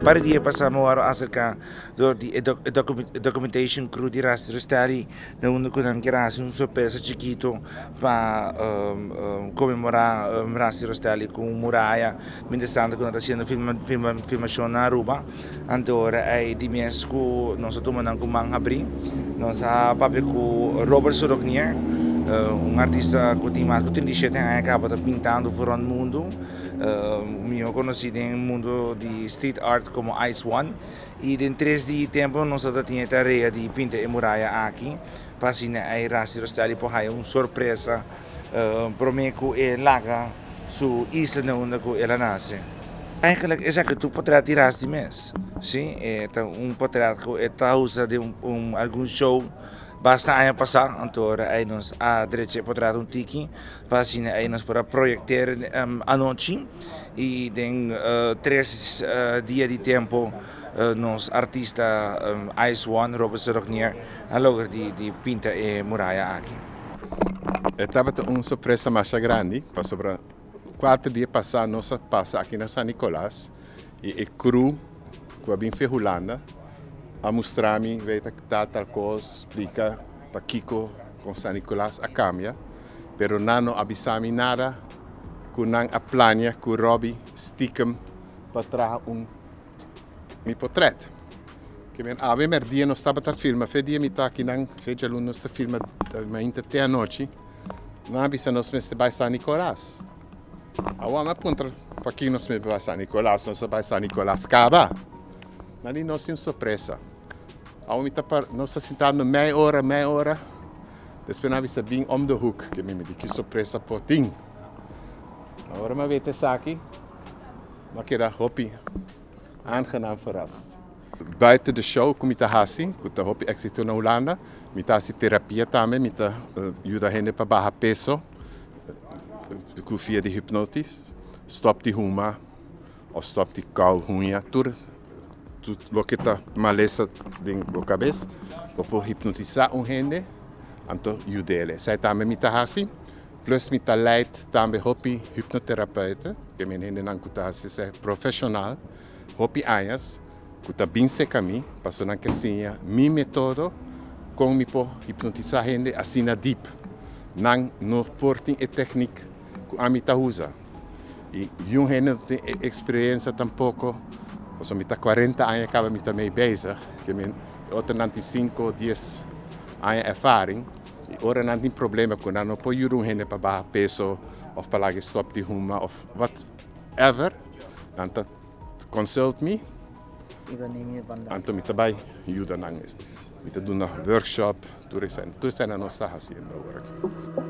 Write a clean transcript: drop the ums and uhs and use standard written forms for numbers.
par dia passamos acerca de documentation crew di Rasti Rostari, onde que era um surpresa chiquito para comemorar Rasti Rostari com muralha, mentre que nós fazendo filmação na Aruba, então é de mês que nós tomamos com Mangabri, nós papo com Robert Soroknier, artista que tem mais de 37 anos, acaba pintando fora do mundo. Eu conheci no mundo de street art como Ice One e em 3 dias de tempo nós tínhamos a tarefa de pintar a muralha aqui para assim a Rasti Rostari por aí uma surpresa para mim que é lá su isla onde ela nasce. Eigenlijk is het een portret die Rasti mes. Sim, é um portret que está usa de algum show. Basta ano passar, então aí nós a direita portret tiki, para assim aí nós para projetar à noite e tem 3 dias de tempo nós artista Ice One, Robert Soroknier, a logo de pinta e muralha aqui. Estava uma surpresa mais grande, para sobre 4 dias passar nós passa aqui na São Nicolás e cru que bem ferrulanda a mostrar-me, veio que tal coisa, explica para Kiko com São Nicolás a cambia, pero não avisar-me nada que não a plania que o Robbie stickem para trazer meu portrait. Que bem, a primeiro dia nós estava a filmar, foi dia me tá aqui não, foi já nós está filmar, mas até a noite, não avisa nós mesmo para São Nicolás. Agora aponta para aqui nós mesmo para São Nicolás, nós para São Nicolás Caba. Ali nós temos surpresa. Nós estamos sentados meia hora, depois nós estamos bem om de hoek, que me diz que surpresa por ti. Agora maar weet je aqui, maar que era hopi aangenaam verrast. Buiten de show kom ik hasi, ik heb hopi exito na Holanda, met hasi terapia também, met ajuda hen para baixar peso, via de hypnotis, stop die huma, of stop die kou hunha, tudo lo que está maleza dentro da cabeça, vou hipnotizar gente, então ajuda-le. Sai também me hasi. Plus met de leid também hopi hypnotherapeuten, que men hende nan kuta é profissional, hopi ayas, kuta binse kami, passo nan kesinha, mi metodo, com mi po hipnotizar gente assim na deep, nan no porting e técnica que a mi ta usa. E um gente tem experiência tampouco, passo mi ta 40 anos acaba mi ta mee bezig, que men outra nan 5, 10 anos ervaring. Ora não tem problema com não pode ir gente para baixar peso ou para lá stop de huma ou whatever. Então consult me. Então me também ajuda nanges. Me tá dando workshop, tudo isso é nós está fazendo agora.